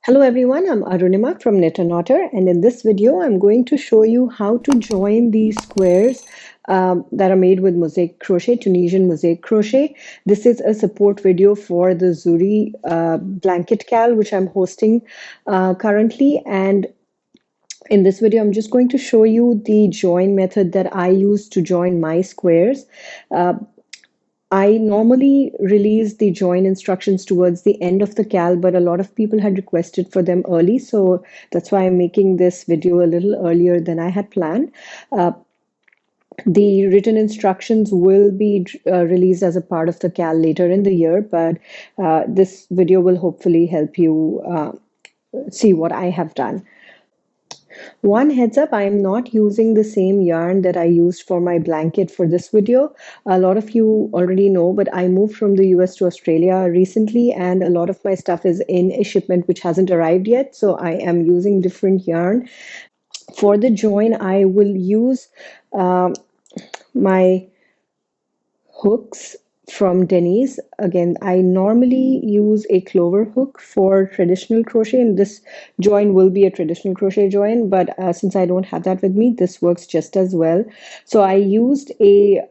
Hello everyone, I'm Arunima from Knit and Otter, and in this video I'm going to show you how to join these squares that are made with mosaic crochet, Tunisian mosaic crochet. This is a support video for the Zuri Blanket CAL, which I'm hosting currently, and in this video I'm just going to show you the join method that I use to join my squares. Uh, I normally release the join instructions towards the end of the CAL, but a lot of people had requested for them early, so that's why I'm making this video a little earlier than I had planned. Uh, the written instructions will be released as a part of the CAL later in the year, but this video will hopefully help you see what I have done. One heads up, I am not using the same yarn that I used for my blanket for this video. A lot of you already know, but I moved from the US to Australia recently, and a lot of my stuff is in a shipment which hasn't arrived yet. So I am using different yarn. For the join, I will use my hooks from Denny's. Again, I normally use a clover hook for traditional crochet, and this join will be a traditional crochet join, but since I don't have that with me, this works just as well. So I used a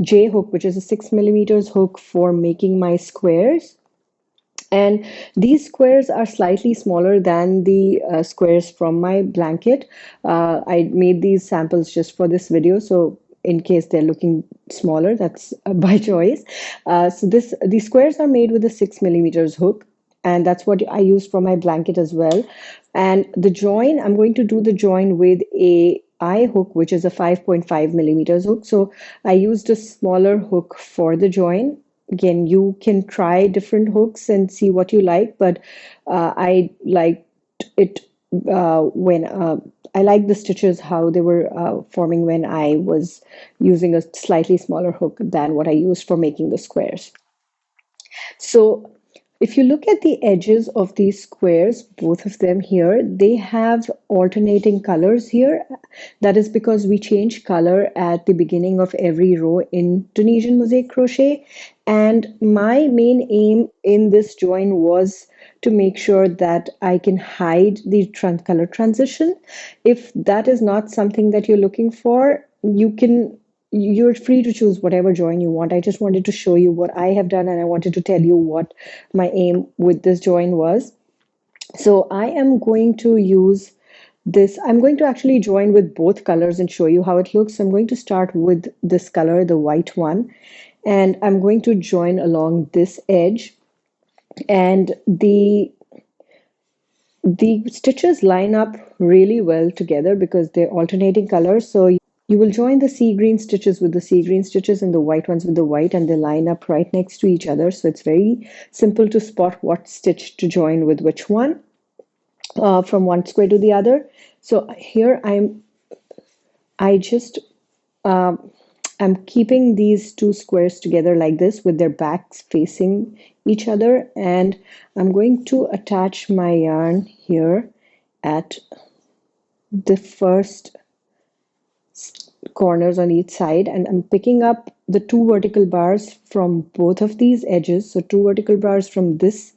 J hook, which is a 6 millimeters hook for making my squares. And these squares are slightly smaller than the squares from my blanket. I made these samples just for this video, so in case they're looking smaller, that's by choice. So these squares are made with a 6 millimeters hook, and that's what I use for my blanket as well. And the join, I'm going to do the join with a eye hook, which is a 5.5 millimeters hook. So I used a smaller hook for the join. Again, you can try different hooks and see what you like, but I liked it when I like the stitches how they were forming when I was using a slightly smaller hook than what I used for making the squares. So if you look at the edges of these squares, both of them here, they have alternating colors here. That is because we change color at the beginning of every row in Tunisian Mosaic Crochet. And my main aim in this join was to make sure that I can hide the color transition. If that is not something that you're looking for, you're free to choose whatever join you want. I just wanted to show you what I have done, and I wanted to tell you what my aim with this join was. So I am going to use this. I'm going to actually join with both colors and show you how it looks. So I'm going to start with this color, the white one, and I'm going to join along this edge. And the stitches line up really well together because they're alternating colors. So you will join the sea green stitches with the sea green stitches and the white ones with the white, and they line up right next to each other. So it's very simple to spot what stitch to join with which one from one square to the other. So here I just I'm keeping these two squares together like this with their backs facing each other, and I'm going to attach my yarn here at the first corners on each side, and I'm picking up the two vertical bars from both of these edges. So two vertical bars from this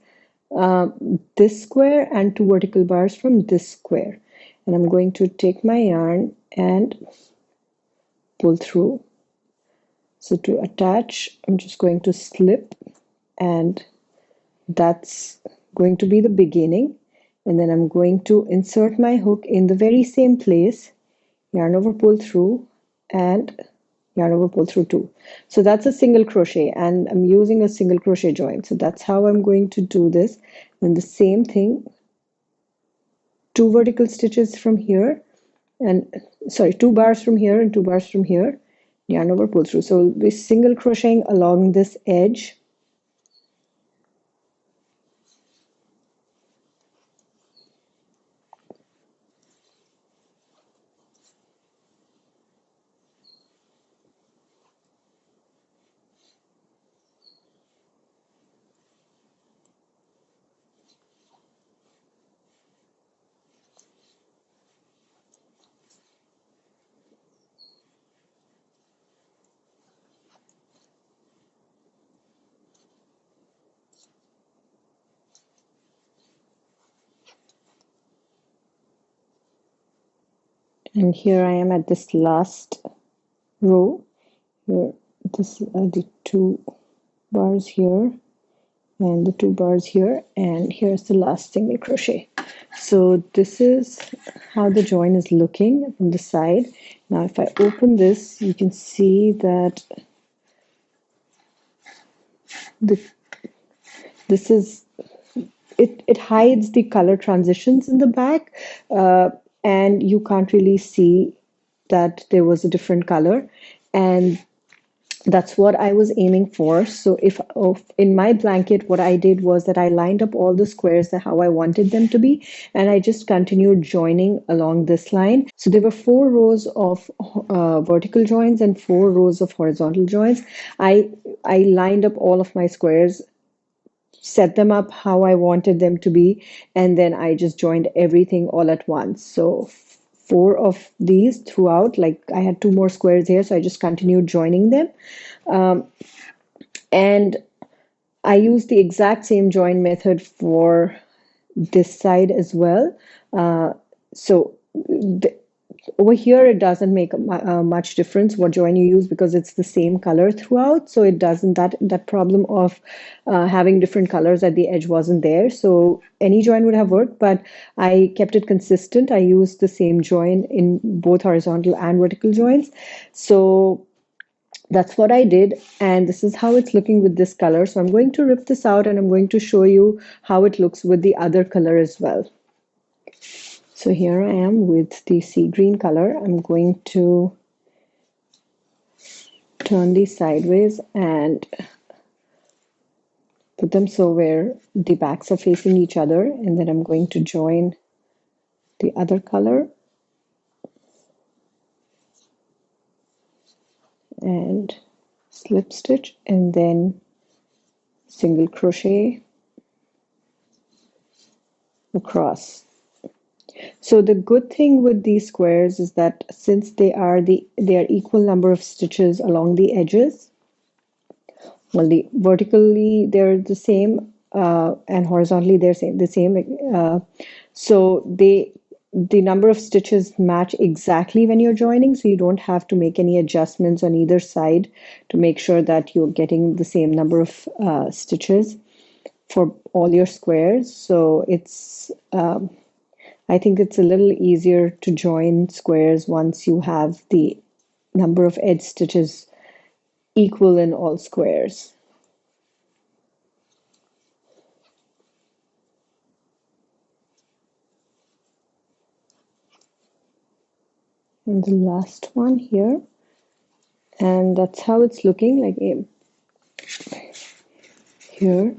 square and two vertical bars from this square, and I'm going to take my yarn and pull through. So to attach, I'm just going to slip, and that's going to be the beginning. And then I'm going to insert my hook in the very same place, yarn over, pull through, and yarn over, pull through two. So that's a single crochet, and I'm using a single crochet join. So that's how I'm going to do this. And the same thing, two vertical stitches from here, and sorry, two bars from here and two bars from here, yarn over, pull through. So we're single crocheting along this edge. And here I am at this last row. Here, this the two bars here and the two bars here, and here's the last single crochet. So this is how the join is looking from the side. Now if I open this, you can see that the this is it hides the color transitions in the back, and you can't really see that there was a different color, and that's what I was aiming for. So if in my blanket, what I did was that I lined up all the squares how I wanted them to be, and I just continued joining along this line. So there were 4 rows of vertical joins and 4 rows of horizontal joins. I lined up all of my squares, set them up how I wanted them to be, and then I just joined everything all at once. So 4 of these throughout, like I had 2 more squares here, so I just continued joining them. And I used the exact same join method for this side as well. So over here, it doesn't make much difference what join you use because it's the same color throughout. So it doesn't, that problem of having different colors at the edge wasn't there. So any join would have worked, but I kept it consistent. I used the same join in both horizontal and vertical joins. So that's what I did, and this is how it's looking with this color. So I'm going to rip this out and I'm going to show you how it looks with the other color as well. So here I am with the sea green color. I'm going to turn these sideways and put them so where the backs are facing each other, and then I'm going to join the other color and slip stitch and then single crochet across. So the good thing with these squares is that since they are equal number of stitches along the edges, well, vertically they're the same, and horizontally they're the same. So the number of stitches match exactly when you're joining, so you don't have to make any adjustments on either side to make sure that you're getting the same number of stitches for all your squares. So it's I think it's a little easier to join squares once you have the number of edge stitches equal in all squares. And the last one here, and that's how it's looking like here.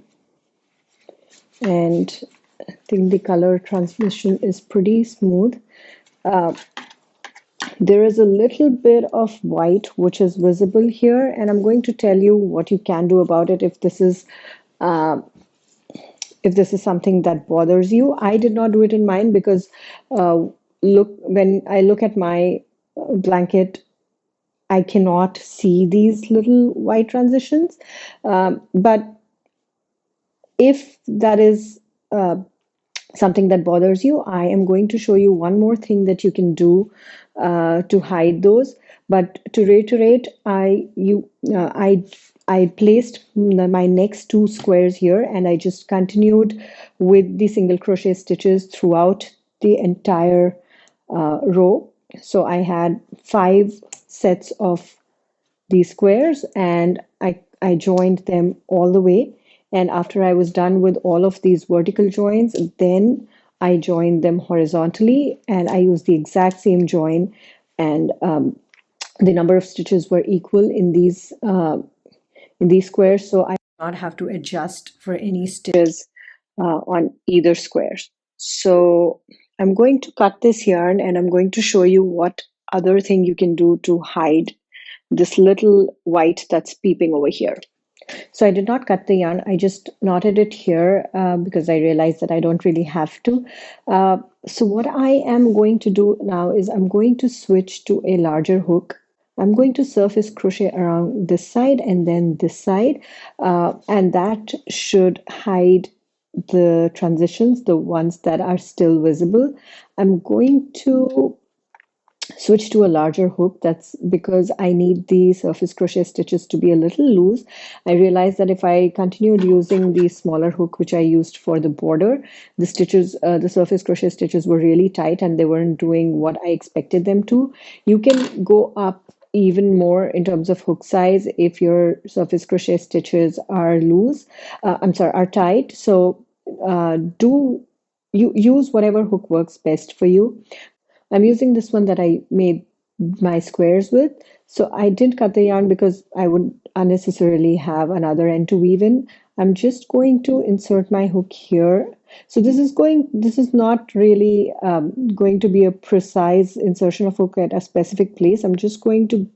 And I think the color transmission is pretty smooth. There is a little bit of white which is visible here, and I'm going to tell you what you can do about it if this is something that bothers you. I did not do it in mine because when I look at my blanket, I cannot see these little white transitions. But if that is something that bothers you, I am going to show you one more thing that you can do to hide those. But to reiterate, I placed my next 2 squares here, and I just continued with the single crochet stitches throughout the entire row. So I had 5 sets of these squares, and I joined them all the way. And after I was done with all of these vertical joins, then I joined them horizontally, and I used the exact same join, and the number of stitches were equal in these squares, so I did not have to adjust for any stitches on either squares. So I'm going to cut this yarn, and I'm going to show you what other thing you can do to hide this little white that's peeping over here. So I did not cut the yarn, I just knotted it here because I realized that I don't really have to. So what I am going to do now is I'm going to switch to a larger hook. I'm going to surface crochet around this side and then this side, and that should hide the transitions, the ones that are still visible. I'm going to switch to a larger hook. That's because I need the surface crochet stitches to be a little loose. I realized that if I continued using the smaller hook, which I used for the border, the stitches, the surface crochet stitches were really tight and they weren't doing what I expected them to. You can go up even more in terms of hook size if your surface crochet stitches are loose. I'm sorry, are tight. So do you use whatever hook works best for you. I'm using this one that I made my squares with. So I didn't cut the yarn because I would unnecessarily have another end to weave in. I'm just going to insert my hook here. So this is not really going to be a precise insertion of hook at a specific place. I'm just going to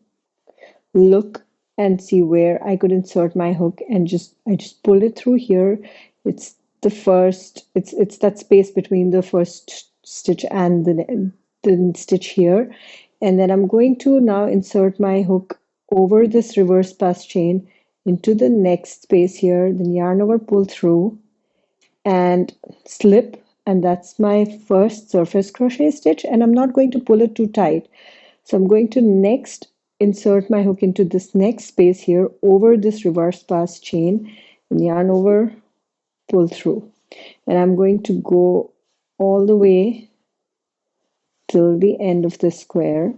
look and see where I could insert my hook and I just pulled it through here. It's the first, it's that space between the first stitch and the stitch here. And then I'm going to now insert my hook over this reverse pass chain into the next space here, then yarn over, pull through and slip. And that's my first surface crochet stitch. And I'm not going to pull it too tight. So I'm going to next insert my hook into this next space here over this reverse pass chain and yarn over, pull through. And I'm going to go all the way till the end of the square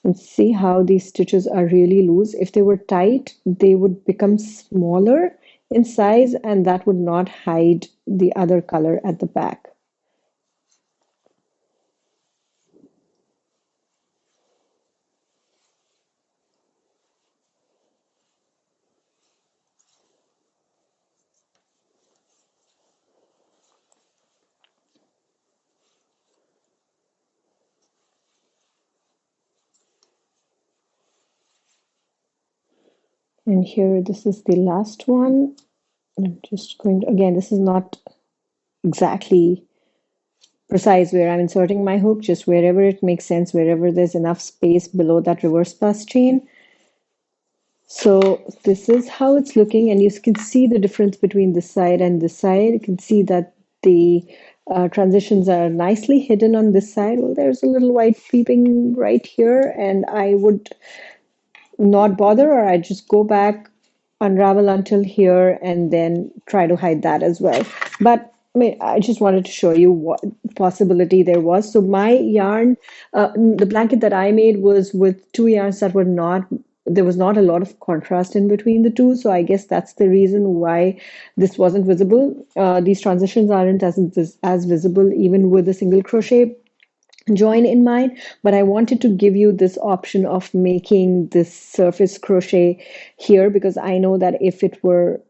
and see how these stitches are really loose. If they were tight, they would become smaller in size and that would not hide the other color at the back. And here, this is the last one. I'm just going to, again, this is not exactly precise where I'm inserting my hook, just wherever it makes sense, wherever there's enough space below that reverse pass chain. So this is how it's looking, and you can see the difference between this side and this side. You can see that the transitions are nicely hidden on this side. Well, there's a little white peeping right here, and I would not bother, or I just go back, unravel until here, and then try to hide that as well. But I mean, I just wanted to show you what possibility there was. So my yarn, the blanket that I made was with two yarns that were not, there was not a lot of contrast in between the two. So I guess that's the reason why this wasn't visible. These transitions aren't as visible even with a single crochet join in mind, but I wanted to give you this option of making this surface crochet here because I know that if it were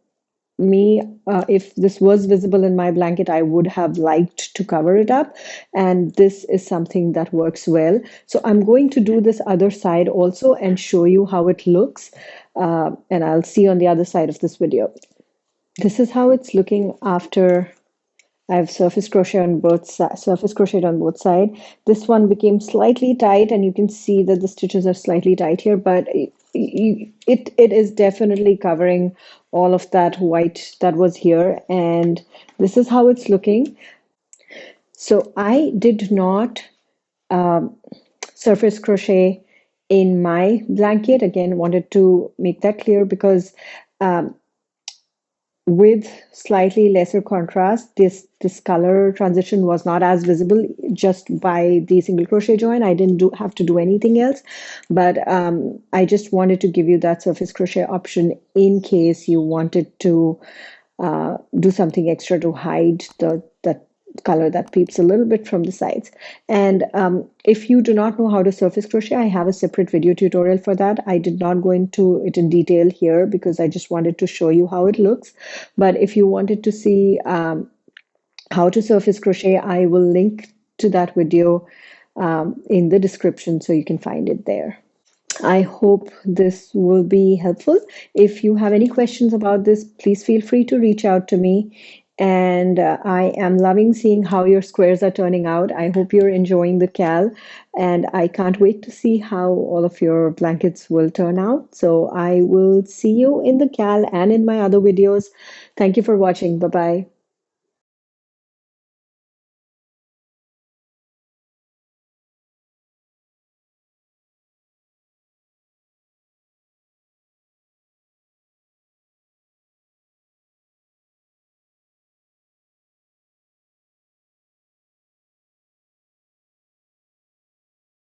me, if this was visible in my blanket, I would have liked to cover it up, and this is something that works well. So I'm going to do this other side also and show you how it looks, and I'll see you on the other side of this video. This is how it's looking after I've surface crocheted on both sides. This one became slightly tight, and you can see that the stitches are slightly tight here, but it is definitely covering all of that white that was here, and this is how it's looking. So I did not surface crochet in my blanket. Again, wanted to make that clear because with slightly lesser contrast, this color transition was not as visible just by the single crochet join. I didn't have to do anything else, but I just wanted to give you that surface crochet option in case you wanted to do something extra to hide that color that peeps a little bit from the sides. And if you do not know how to surface crochet, I have a separate video tutorial for that. I did not go into it in detail here because I just wanted to show you how it looks. But if you wanted to see how to surface crochet, I will link to that video in the description so you can find it there. I hope this will be helpful. If you have any questions about this, please feel free to reach out to me. And I am loving seeing how your squares are turning out. I hope you're enjoying the CAL, and I can't wait to see how all of your blankets will turn out. So I will see you in the CAL and in my other videos. Thank you for watching. Bye-bye.